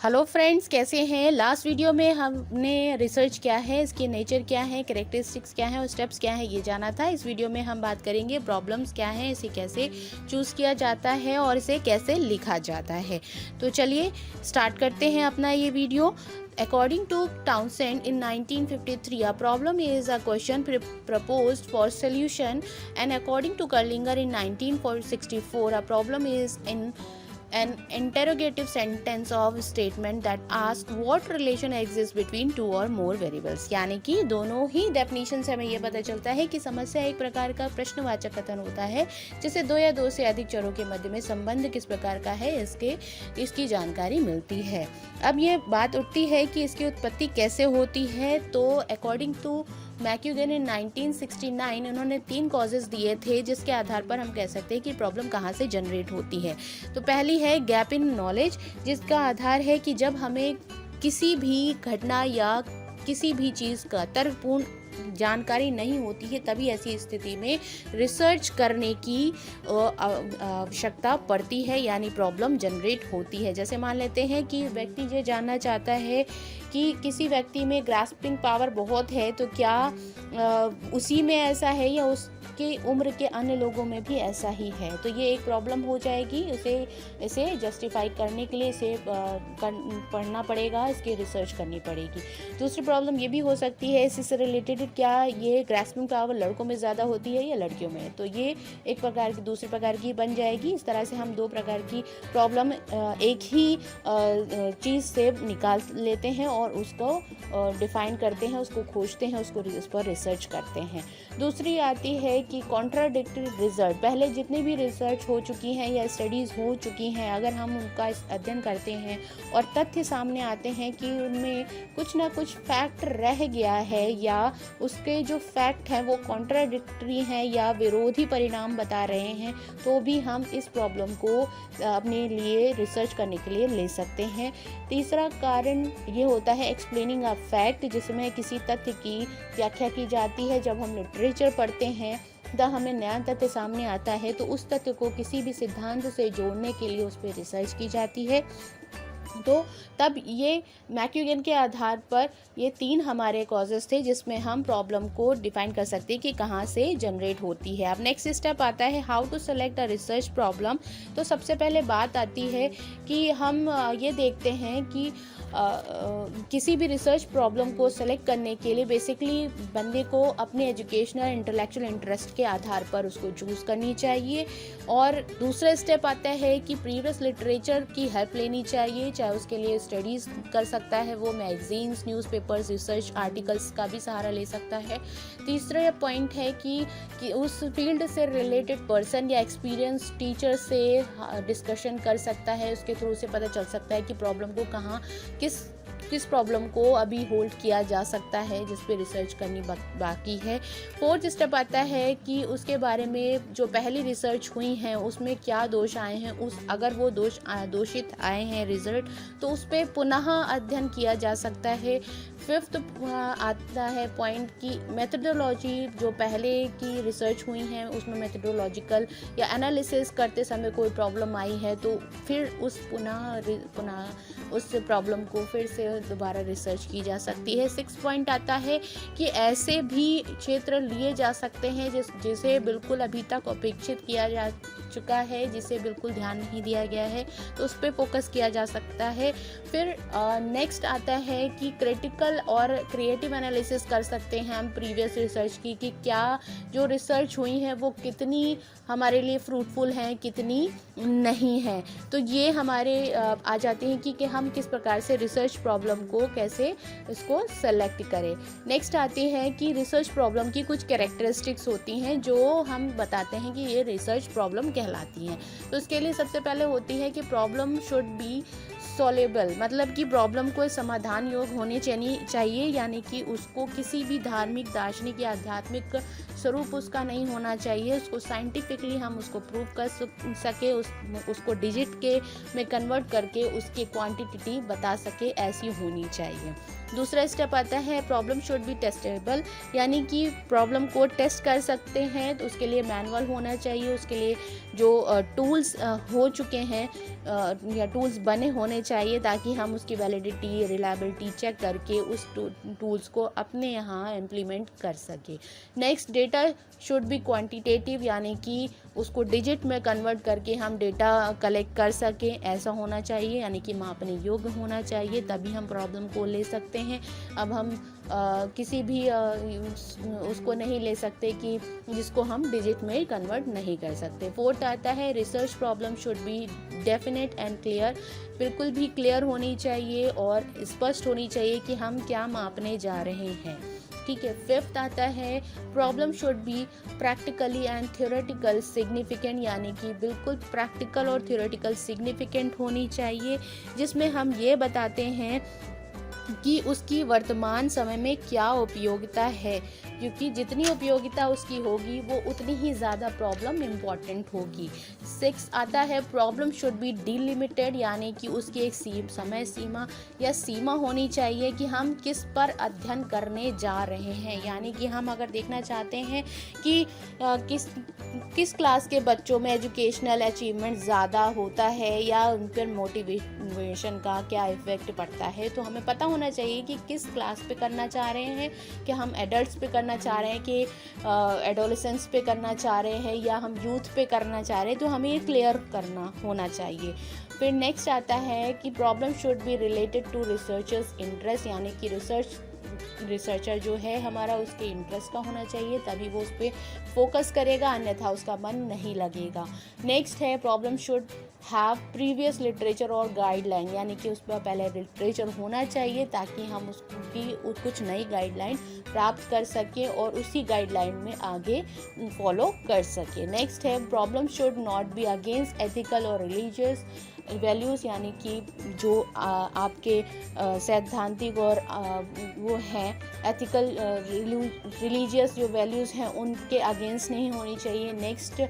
Hello friends, कैसे हैं। Last video में हमने रिसर्च क्या है, इसके नेचर क्या है, कैरेक्टरिस्टिक्स क्या है और स्टेप्स क्या है ये जाना था। इस वीडियो में हम बात करेंगे प्रॉब्लम्स क्या है, इसे कैसे चूज़ किया जाता है और इसे कैसे लिखा जाता है। तो चलिए स्टार्ट करते हैं अपना ये video. According to Townsend in 1953, a problem is a question proposed for solution, and according to Kurlinger in 1964, a problem is an interrogative sentence of statement that asks what relation exists between two or more variables। यानी कि दोनों ही definition से हमें यह पता चलता है कि समस्या एक प्रकार का प्रश्नवाचक कथन होता है जिसे दो या दो से अधिक चरों के मध्य में संबंध किस प्रकार का है इसकी जानकारी मिलती है। अब ये बात उठती है कि इसकी उत्पत्ति कैसे होती है। तो अकॉर्डिंग टू मैक्यूगन इन 1969 उन्होंने 3 कॉजेज दिए थे जिसके आधार पर हम कह सकते हैं कि प्रॉब्लम कहाँ से जनरेट होती है। तो पहली है गैप इन नॉलेज, जिसका आधार है कि जब हमें किसी भी घटना या किसी भी चीज़ का तर्कपूर्ण जानकारी नहीं होती है, तभी ऐसी स्थिति में रिसर्च करने की आवश्यकता पड़ती है, यानी प्रॉब्लम जनरेट होती है। जैसे मान लेते हैं कि व्यक्ति ये जानना चाहता है कि किसी व्यक्ति में ग्रास्पिंग पावर बहुत है, तो क्या उसी में ऐसा है या उसकी उम्र के अन्य लोगों में भी ऐसा ही है। तो ये एक प्रॉब्लम हो जाएगी। इसे जस्टिफाई करने के लिए इसे पढ़ना पड़ेगा, इसकी रिसर्च करनी पड़ेगी। दूसरी प्रॉब्लम ये भी हो सकती है इससे रिलेटेड, क्या ये ग्रास्पिंग पावर लड़कों में ज़्यादा होती है या लड़कियों में। तो ये एक प्रकार की दूसरी प्रकार की बन जाएगी। इस तरह से हम 2 प्रकार की प्रॉब्लम एक ही चीज़ से निकाल लेते हैं और उसको डिफाइन करते हैं, उसको खोजते हैं, उस पर रिसर्च करते हैं। दूसरी आती है कि कॉन्ट्राडिक्टरी रिजल्ट। पहले जितनी भी रिसर्च हो चुकी हैं या स्टडीज़ हो चुकी हैं, अगर हम उनका अध्ययन करते हैं और तथ्य सामने आते हैं कि उनमें कुछ ना कुछ फैक्ट रह गया है या उसके जो फैक्ट हैं वो कॉन्ट्राडिक्टरी हैं या विरोधी परिणाम बता रहे हैं, तो भी हम इस प्रॉब्लम को अपने लिए रिसर्च करने के लिए ले सकते हैं। तीसरा कारण ये होता है एक्सप्लेनिंग अ फैक्ट, जिसमें किसी तथ्य की व्याख्या की जाती है। जब हम लिटरेचर पढ़ते हैं तब हमें नया तथ्य सामने आता है, तो उस तथ्य को किसी भी सिद्धांत से जोड़ने के लिए उस पर रिसर्च की जाती है। तो तब ये मैक्यूगन के आधार पर ये 3 हमारे कॉजेस थे जिसमें हम प्रॉब्लम को डिफाइन कर सकते हैं कि कहाँ से जनरेट होती है। अब नेक्स्ट स्टेप आता है how to select a research problem. तो सबसे पहले बात आती है कि हम ये देखते हैं कि किसी भी रिसर्च प्रॉब्लम को सेलेक्ट करने के लिए बेसिकली बंदे को अपने एजुकेशनल इंटेलेक्चुअल इंटरेस्ट के आधार पर उसको चूज़ करनी चाहिए। और दूसरा स्टेप आता है कि प्रीवियस लिटरेचर की हेल्प लेनी चाहिए, चाहे उसके लिए स्टडीज़ कर सकता है, वो मैगजीन्स, न्यूज़पेपर्स, रिसर्च आर्टिकल्स का भी सहारा ले सकता है। तीसरा पॉइंट है कि उस फील्ड से रिलेटेड पर्सन या एक्सपीरियंस टीचर से डिस्कशन कर सकता है, उसके थ्रू से पता चल सकता है कि प्रॉब्लम को कहाँ किस प्रॉब्लम को अभी होल्ड किया जा सकता है, जिस पे रिसर्च करनी बाकी है। फोर्थ स्टेप आता है कि उसके बारे में जो पहली रिसर्च हुई हैं उसमें क्या दोष आए हैं, अगर वो दोषित आए हैं रिजल्ट, तो उस पर पुनः अध्ययन किया जा सकता है। फिफ्थ आता है पॉइंट की मेथडोलॉजी, जो पहले की रिसर्च हुई हैं उसमें मेथडोलॉजिकल या एनालिसिस करते समय कोई प्रॉब्लम आई है तो फिर पुनः उस प्रॉब्लम को फिर से दोबारा रिसर्च की जा सकती है। 6 पॉइंट आता है कि ऐसे भी क्षेत्र लिए जा सकते हैं जिसे बिल्कुल अभी तक उपेक्षित किया जा चुका है, जिसे बिल्कुल ध्यान नहीं दिया गया है, तो उस पर फोकस किया जा सकता है। फिर नेक्स्ट आता है कि क्रिटिकल और क्रिएटिव एनालिसिस कर सकते हैं हम प्रीवियस रिसर्च की, कि क्या जो रिसर्च हुई है वो कितनी हमारे लिए फ्रूटफुल हैं, कितनी नहीं है। तो ये हमारे आ जाते हैं कि हम किस प्रकार से रिसर्च प्रॉब्लम को कैसे इसको सेलेक्ट करें। नेक्स्ट आती है कि रिसर्च प्रॉब्लम की कुछ कैरेक्टरिस्टिक्स होती हैं जो हम बताते हैं कि ये रिसर्च प्रॉब्लम कहलाती हैं। तो इसके लिए सबसे पहले होती है कि प्रॉब्लम शुड बी सॉल्वेबल, मतलब कि प्रॉब्लम को समाधान योग्य होनी चाहिए, यानी कि उसको किसी भी धार्मिक, दार्शनिक या आध्यात्मिक स्वरूप उसका नहीं होना चाहिए। उसको साइंटिफिकली हम उसको प्रूव कर सके, उसको डिजिट के में कन्वर्ट करके उसकी क्वांटिटी बता सके, ऐसी होनी चाहिए। दूसरा स्टेप आता है प्रॉब्लम शुड बी टेस्टेबल, यानी कि प्रॉब्लम को टेस्ट कर सकते हैं, तो उसके लिए मैनुअल होना चाहिए, उसके लिए जो टूल्स हो चुके हैं या टूल्स बने होने चाहिए ताकि हम उसकी वैलिडिटी, रिलायबिलिटी चेक करके उस टूल्स को अपने यहाँ इम्प्लीमेंट कर सके। Next, data should be quantitative, यानी कि उसको डिजिट में कन्वर्ट करके हम डेटा कलेक्ट कर सकें, ऐसा होना चाहिए, यानी कि मापने योग्य होना चाहिए, तभी हम प्रॉब्लम को ले सकते हैं। अब हम किसी भी उसको नहीं ले सकते कि जिसको हम डिजिट में कन्वर्ट नहीं कर सकते। फोर्थ आता है research problem should B definite and clear, बिल्कुल भी क्लियर होनी चाहिए और स्पष्ट होनी चाहिए कि हम क्या मापने जा रहे हैं। ठीक है। फिफ्थ आता है problem should B practically and theoretical significant, यानी कि बिल्कुल प्रैक्टिकल और थ्योरेटिकल सिग्निफिकेंट होनी चाहिए, जिसमें हम ये बताते हैं कि उसकी वर्तमान समय में क्या उपयोगिता है, क्योंकि जितनी उपयोगिता उसकी होगी वो उतनी ही ज़्यादा प्रॉब्लम इम्पॉर्टेंट होगी। 6 आता है प्रॉब्लम शुड बी डिलिमिटेड, यानी कि उसकी एक समय सीमा या सीमा होनी चाहिए कि हम किस पर अध्ययन करने जा रहे हैं। यानी कि हम अगर देखना चाहते हैं कि किस क्लास के बच्चों में एजुकेशनल अचीवमेंट ज़्यादा होता है या उन पर मोटिवेशन का क्या इफ़ेक्ट पड़ता है, तो हमें पता होना चाहिए कि किस क्लास पे करना चाह रहे हैं, कि हम एडल्ट्स पे करना चाह रहे हैं कि एडोलेसेंस पे करना चाह रहे हैं या हम यूथ पे करना चाह रहे हैं, तो हमें ये क्लियर करना होना चाहिए। फिर नेक्स्ट आता है कि problem should be related to researcher's interest, यानी कि रिसर्चर जो है हमारा उसके इंटरेस्ट का होना चाहिए, तभी वो उस पर फोकस करेगा, अन्यथा उसका मन नहीं लगेगा। नेक्स्ट है problem should have previous literature और गाइडलाइन, यानी कि उस पर पहले लिटरेचर होना चाहिए ताकि हम उसकी कुछ नई गाइडलाइन प्राप्त कर सकें और उसी गाइडलाइन में आगे फॉलो कर सकें। नेक्स्ट है problem should not be against ethical और रिलीजियस वैल्यूज़, यानी कि जो आपके सैद्धांतिक और वो हैं एथिकल रिलीजियस जो वैल्यूज़ हैं उनके अगेंस्ट नहीं होनी चाहिए। Next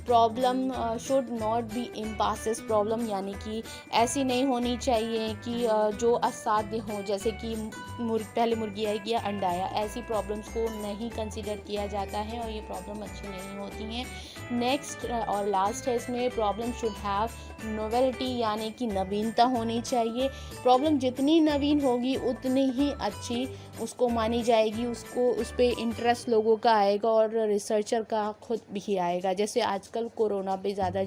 problem should not be इम्पासिस प्रॉब्लम, यानी कि ऐसी नहीं होनी चाहिए कि जो असाध्य हो, जैसे कि पहले मुर्गी आई या अंडा आया, ऐसी प्रॉब्लम्स को नहीं कंसीडर किया जाता है और ये प्रॉब्लम अच्छी नहीं होती हैं। नेक्स्ट और लास्ट है इसमें प्रॉब्लम शुड हैव नोवेल्टी, यानी कि नवीनता होनी चाहिए। प्रॉब्लम जितनी नवीन होगी उतनी ही अच्छी उसको मानी जाएगी, उसको उस पर इंटरेस्ट लोगों का आएगा और रिसर्चर का खुद भी आएगा। जैसे आजकल कोरोना पे ज़्यादा,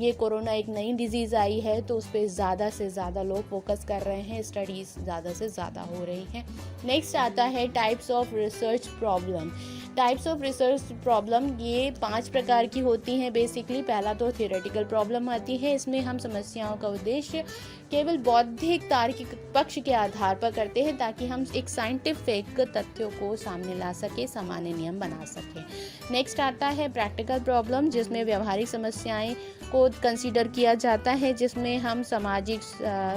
ये कोरोना एक नई डिजीज़ आई है तो उस पर ज़्यादा से ज़्यादा लोग फोकस कर रहे हैं, स्टडीज़ ज़्यादा से ज़्यादा हो रही हैं। नेक्स्ट आता है types of research problem. Types of research problem ये 5 प्रकार की होती हैं बेसिकली। पहला तो थियोरेटिकल प्रॉब्लम आती है, इसमें हम समस्याओं का उद्देश्य केवल बौद्धिक तार्किक पक्ष के आधार पर करते हैं ताकि हम एक साइंटिफिक तथ्यों को सामने ला सके, सामान्य नियम बना सकें। नेक्स्ट आता है प्रैक्टिकल प्रॉब्लम, जिसमें व्यवहारिक समस्याएं को कंसीडर किया जाता है, जिसमें हम सामाजिक,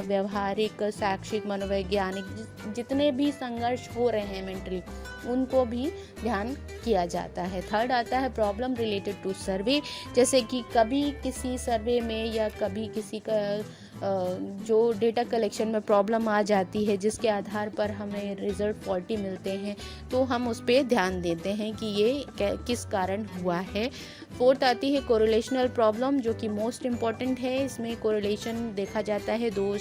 व्यवहारिक, शैक्षिक, मनोवैज्ञानिक जितने भी संघर्ष हो रहे हैं मेंटली उनको भी ध्यान किया जाता है। थर्ड आता है प्रॉब्लम रिलेटेड टू सर्वे, जैसे कि कभी किसी सर्वे में या कभी किसी का जो डेटा कलेक्शन में प्रॉब्लम आ जाती है जिसके आधार पर हमें रिजल्ट फॉल्टी मिलते हैं तो हम उस पर ध्यान देते हैं कि ये किस कारण हुआ है। फोर्थ आती है कोरिलेशनल प्रॉब्लम, जो कि मोस्ट इम्पॉर्टेंट है। इसमें कोरिलेशन देखा जाता है दो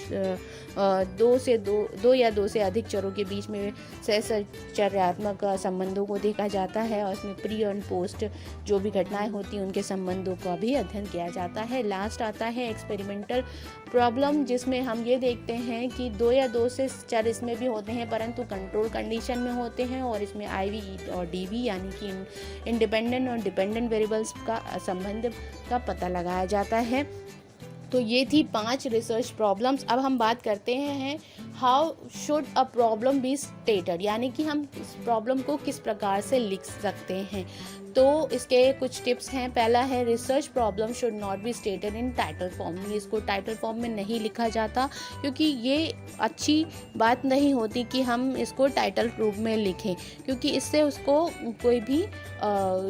या दो से अधिक चरों के बीच में सहचर्यात्मक संबंधों को देखा जाता है और इसमें प्री और पोस्ट जो भी घटनाएं होती हैं उनके संबंधों का भी अध्ययन किया जाता है। लास्ट आता है एक्सपेरिमेंटल प्रॉब्लम, जिसमें हम ये देखते हैं कि 2 या 2 से चर इसमें भी होते हैं परंतु कंट्रोल कंडीशन में होते हैं और इसमें IV और DV यानी कि इंडिपेंडेंट और डिपेंडेंट वेरिएबल्स का संबंध का पता लगाया जाता है। तो ये थी 5 रिसर्च प्रॉब्लम्स। अब हम बात करते हैं how should a problem be stated, यानी कि हम इस प्रॉब्लम को किस प्रकार से लिख सकते हैं। तो इसके कुछ टिप्स हैं। पहला है research problem should not B stated in title form, इसको टाइटल फॉर्म में नहीं लिखा जाता क्योंकि ये अच्छी बात नहीं होती कि हम इसको टाइटल रूप में लिखें, क्योंकि इससे उसको कोई भी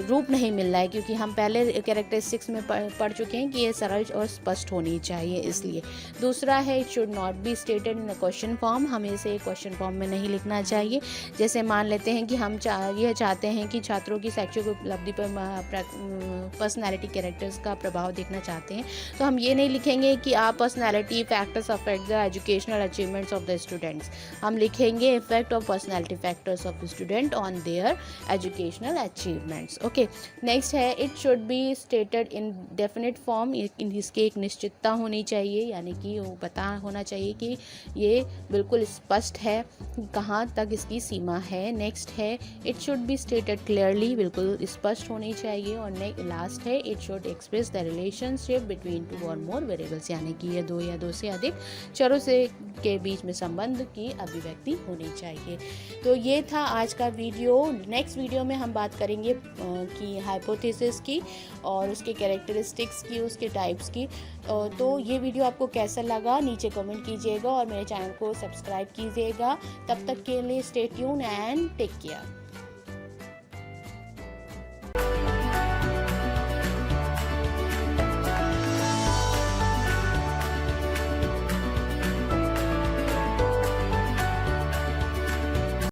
रूप नहीं मिल रहा है, क्योंकि हम पहले कैरेक्टरिस्टिक्स में पढ़ चुके हैं कि ये सरल और स्पष्ट होनी होनी चाहिए इसलिए। दूसरा है it should not B stated in a question form, हमें इसे क्वेश्चन फॉर्म में नहीं लिखना चाहिए। जैसे मान लेते हैं कि हम यह चाहते हैं कि छात्रों की शैक्षिक उपलब्धि पर पर्सनैलिटी कैरेक्टर्स का प्रभाव देखना चाहते हैं, तो हम ये नहीं लिखेंगे कि आप personality factors affect the educational achievements of the students, हम लिखेंगे effect of personality factors of student on their educational achievements. Okay, next है it should be stated in definite form, इसकी एक निश्चितता होनी चाहिए, यानी कि वो पता होना चाहिए कि ये बिल्कुल स्पष्ट है कहाँ तक इसकी सीमा है। नेक्स्ट है it should be stated clearly, बिल्कुल स्पष्ट होनी चाहिए। और लास्ट है it should express the relationship between two और मोर वेरिएबल्स, यानी कि ये दो या दो से अधिक चरों से के बीच में संबंध की अभिव्यक्ति होनी चाहिए। तो ये था आज का वीडियो। नेक्स्ट वीडियो में हम बात करेंगे कि हाइपोथेसिस की और उसके कैरेक्टरिस्टिक्स की, उसके टाइप्स की। तो ये वीडियो आपको कैसा लगा नीचे कमेंट कीजिएगा और मेरे चैनल को सब्सक्राइब कीजिएगा। तब तक के लिए stay tune and take care.